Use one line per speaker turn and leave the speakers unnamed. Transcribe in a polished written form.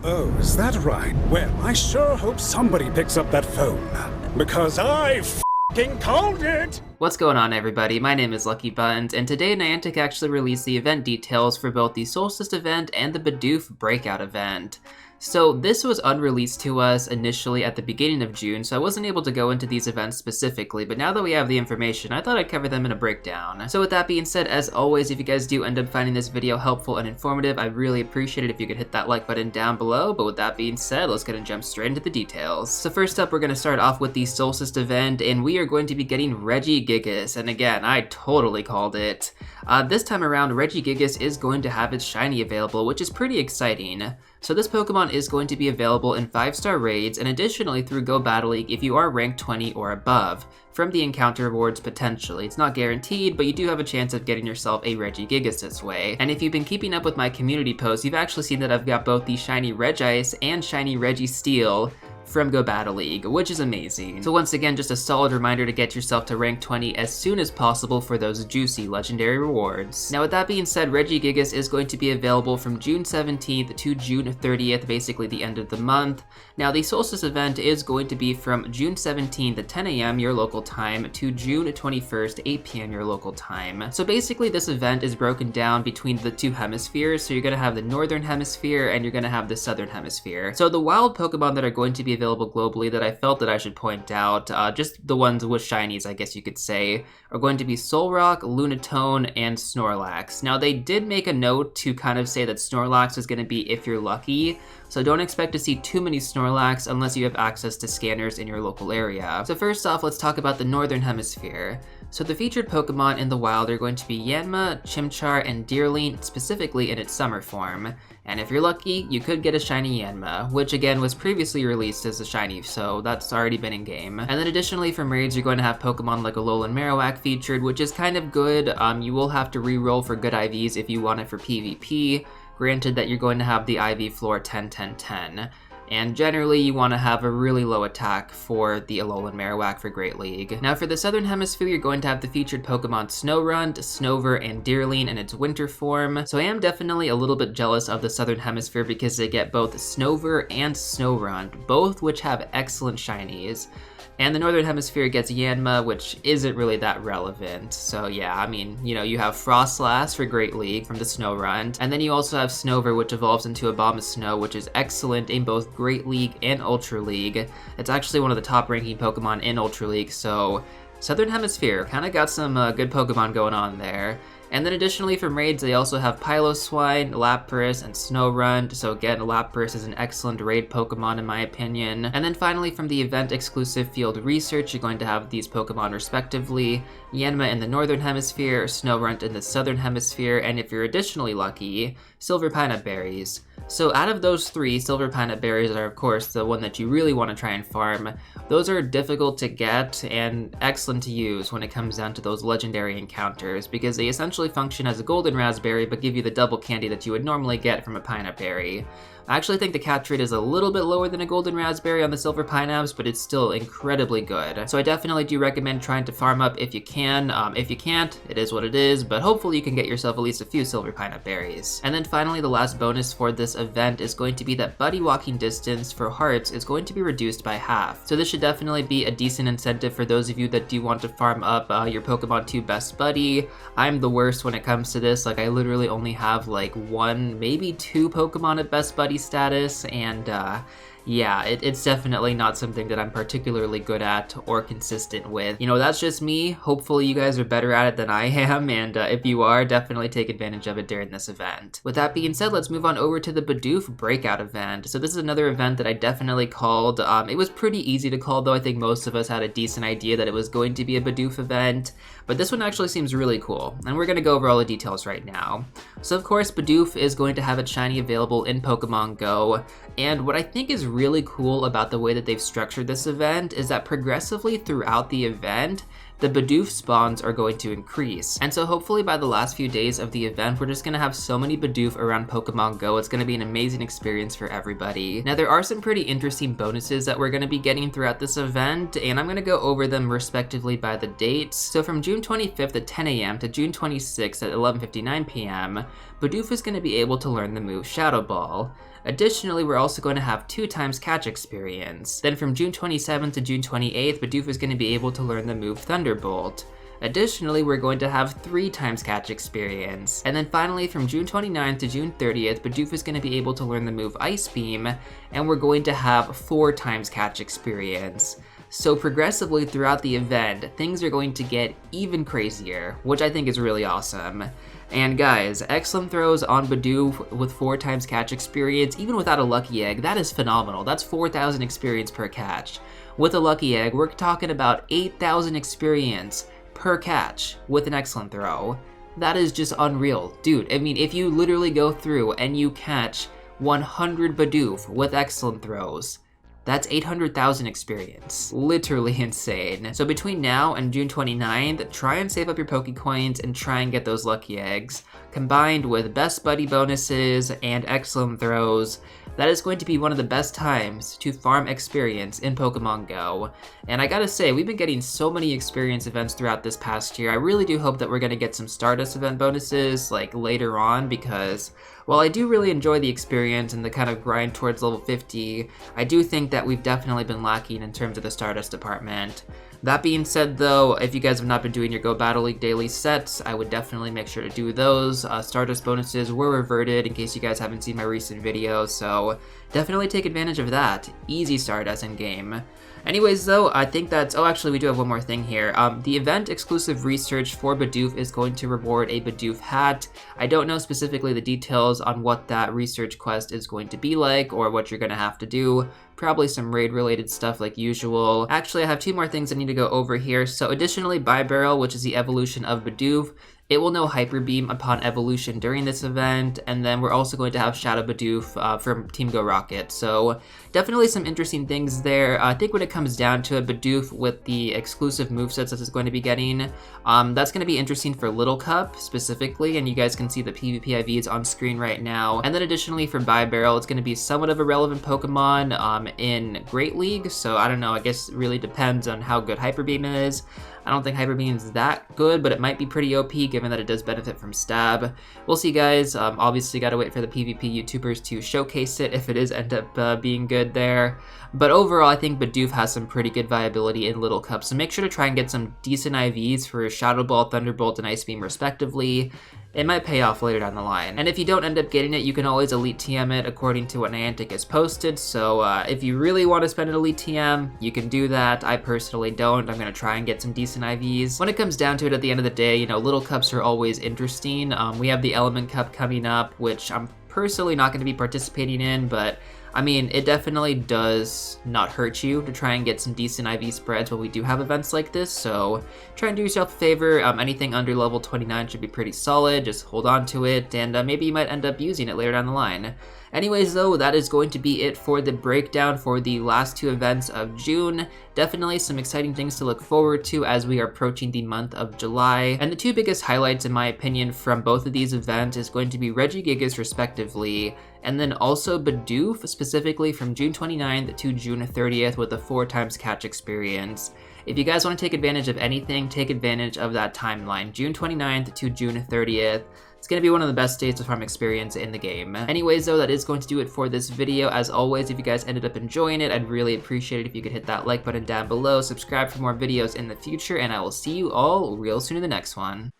Oh, is that right? Well, I sure hope somebody picks up that phone. Because I f***ing called it!
What's going on, everybody? My name is Lucky Buttons, and today Niantic actually released the event details for both the Solstice Event and the Bidoof Breakout event. So this was unreleased to us initially at the beginning of June, so I wasn't able to go into these events specifically, but now that we have the information, I thought I'd cover them in a breakdown. So with that being said, as always, if you guys do end up finding this video helpful and informative, I'd really appreciate it if you could hit that like button down below, but with that being said, let's go and jump straight into the details. So first up, we're going to start off with the Solstice event, and we are going to be getting Regigigas, and again, I totally called it. This time around, Regigigas is going to have its shiny available, which is pretty exciting. So this Pokemon is going to be available in 5-star raids, and additionally through Go Battle League if you are ranked 20 or above, from the encounter rewards potentially. It's not guaranteed, but you do have a chance of getting yourself a Regigigas this way. And if you've been keeping up with my community posts, you've actually seen that I've got both the shiny Regice and shiny Registeel from Go Battle League, which is amazing. So once again, just a solid reminder to get yourself to rank 20 as soon as possible for those juicy legendary rewards. Now with that being said, Regigigas is going to be available from June 17th to June 30th, basically the end of the month. Now the Solstice event is going to be from June 17th at 10 a.m. your local time to June 21st 8 p.m. your local time. So basically this event is broken down between the two hemispheres, so you're going to have the northern hemisphere and you're going to have the southern hemisphere. So the wild Pokemon that are going to be available globally that I felt that I should point out, just the ones with shinies I guess you could say, are going to be Solrock, Lunatone, and Snorlax. Now they did make a note to kind of say that Snorlax is going to be if you're lucky, so don't expect to see too many Snorlax unless you have access to scanners in your local area. So first off, let's talk about the northern hemisphere. So the featured Pokemon in the wild are going to be Yanma, Chimchar, and Deerling, specifically in its summer form. And if you're lucky, you could get a shiny Yanma, which again was previously released as a shiny, so that's already been in game. And then additionally from raids, you're going to have Pokemon like Alolan Marowak featured, which is kind of good. You will have to re-roll for good IVs if you want it for PvP, granted that you're going to have the IV floor 10-10-10. And generally you want to have a really low attack for the Alolan Marowak for Great League. Now for the Southern Hemisphere, you're going to have the featured Pokemon Snorunt, Snover, and Deerling in its winter form. So I am definitely a little bit jealous of the Southern Hemisphere because they get both Snover and Snorunt, both which have excellent shinies. And the Northern Hemisphere gets Yanma, which isn't really that relevant. So yeah, I mean, you know, you have Frostlass for Great League from the Snorunt, and then you also have Snover, which evolves into Abomasnow, which is excellent in both Great League and Ultra League. It's actually one of the top ranking Pokemon in Ultra League, so Southern Hemisphere kind of got some good Pokemon going on there. And then additionally from raids, they also have Piloswine, Lapras, and Snorunt. So again, Lapras is an excellent raid Pokemon in my opinion. And then finally from the event exclusive field research, you're going to have these Pokemon respectively. Yanma in the Northern Hemisphere, Snorunt in the Southern Hemisphere, and if you're additionally lucky, Silver Pineapple Berries. So out of those three, Silver Pineapple Berries are of course the one that you really want to try and farm. Those are difficult to get and excellent to use when it comes down to those legendary encounters because they essentially function as a golden raspberry but give you the double candy that you would normally get from a pineapple berry. I actually think the catch rate is a little bit lower than a golden raspberry on the silver pineapples, but it's still incredibly good. So I definitely do recommend trying to farm up if you can. If you can't, it is what it is, but hopefully you can get yourself at least a few silver pineapple berries. And then finally, the last bonus for this event is going to be that buddy walking distance for hearts is going to be reduced by half. So this should definitely be a decent incentive for those of you that do want to farm up your Pokemon 2 best buddy. I'm the worst when it comes to this. Like I literally only have like 1, maybe 2 Pokemon at best buddy status, and yeah, it's definitely not something that I'm particularly good at or consistent with. You know, that's just me. Hopefully you guys are better at it than I am, and if you are, definitely take advantage of it during this event. With that being said, let's move on over to the Bidoof Breakout event. So this is another event that I definitely called. It was pretty easy to call though. I think most of us had a decent idea that it was going to be a Bidoof event, but this one actually seems really cool, and we're going to go over all the details right now. So of course, Bidoof is going to have its shiny available in Pokemon Go, and what I think is really cool about the way that they've structured this event is that progressively throughout the event, the Bidoof spawns are going to increase. And so hopefully by the last few days of the event, we're just going to have so many Bidoof around Pokemon Go. It's going to be an amazing experience for everybody. Now there are some pretty interesting bonuses that we're going to be getting throughout this event, and I'm going to go over them respectively by the dates. So from June 25th at 10 a.m. to June 26th at 11:59 p.m., Bidoof is going to be able to learn the move Shadow Ball. Additionally, we're also going to have 2 times catch experience. Then from June 27th to June 28th, Bidoof is going to be able to learn the move Thunderbolt. Additionally, we're going to have 3 times catch experience. And then finally, from June 29th to June 30th, Bidoof is going to be able to learn the move Ice Beam, and we're going to have 4 times catch experience. So progressively throughout the event, things are going to get even crazier, which I think is really awesome. And guys, excellent throws on Bidoof with 4 times catch experience, even without a lucky egg, that is phenomenal. That's 4,000 experience per catch. With a lucky egg, we're talking about 8,000 experience per catch with an excellent throw. That is just unreal. Dude, I mean, if you literally go through and you catch 100 Bidoof with excellent throws, that's 800,000 experience. Literally insane. So between now and June 29th, try and save up your Pokecoins and try and get those lucky eggs. Combined with best buddy bonuses and excellent throws, that is going to be one of the best times to farm experience in Pokemon Go. And I gotta say, we've been getting so many experience events throughout this past year. I really do hope that we're gonna get some Stardust event bonuses like later on, because while I do really enjoy the experience and the kind of grind towards level 50, I do think that we've definitely been lacking in terms of the Stardust department. That being said though, if you guys have not been doing your Go Battle League daily sets, I would definitely make sure to do those. Stardust bonuses were reverted in case you guys haven't seen my recent videos, so definitely take advantage of that. Easy Stardust in game. Anyways though, I think that's, oh actually we do have one more thing here. The event exclusive research for Bidoof is going to reward a Bidoof hat. I don't know specifically the details on what that research quest is going to be like or what you're going to have to do. Probably some raid related stuff like usual. Actually, I have 2 more things I need to go over here. So additionally, Bibarrel, which is the evolution of Bidoof, it will know Hyper Beam upon evolution during this event, and then we're also going to have Shadow Bidoof from Team Go Rocket. So definitely some interesting things there. I think when it comes down to it, Bidoof with the exclusive movesets that it's going to be getting, that's going to be interesting for Little Cup specifically, and you guys can see the PvP IVs on screen right now. And then additionally for Bibarrel, it's going to be somewhat of a relevant Pokemon in Great League, so I don't know, I guess it really depends on how good Hyper Beam is. I don't think Hyper Beam is that good, but it might be pretty OP given that it does benefit from Stab. We'll see, guys. Obviously, gotta wait for the PvP YouTubers to showcase it if it is end up being good there. But overall, I think Bidoof has some pretty good viability in Little Cup, so make sure to try and get some decent IVs for Shadow Ball, Thunderbolt, and Ice Beam respectively. It might pay off later down the line. And if you don't end up getting it, you can always Elite TM it according to what Niantic has posted. So if you really want to spend an Elite TM, you can do that. I personally don't. I'm going to try and get some decent IVs. When it comes down to it, at the end of the day, you know, Little Cups are always interesting. We have the Element Cup coming up, which I'm personally not going to be participating in, but I mean, it definitely does not hurt you to try and get some decent IV spreads when we do have events like this, so try and do yourself a favor. Anything under level 29 should be pretty solid, just hold on to it, and maybe you might end up using it later down the line. Anyways though, that is going to be it for the breakdown for the last 2 events of June. Definitely some exciting things to look forward to as we are approaching the month of July. And the 2 biggest highlights in my opinion from both of these events is going to be Regigigas respectively, and then also Bidoof specifically from June 29th to June 30th with a 4 times catch experience. If you guys want to take advantage of anything, take advantage of that timeline, June 29th to June 30th. It's going to be one of the best days of farm experience in the game. Anyways though, that is going to do it for this video. As always, if you guys ended up enjoying it, I'd really appreciate it if you could hit that like button down below, subscribe for more videos in the future, and I will see you all real soon in the next one.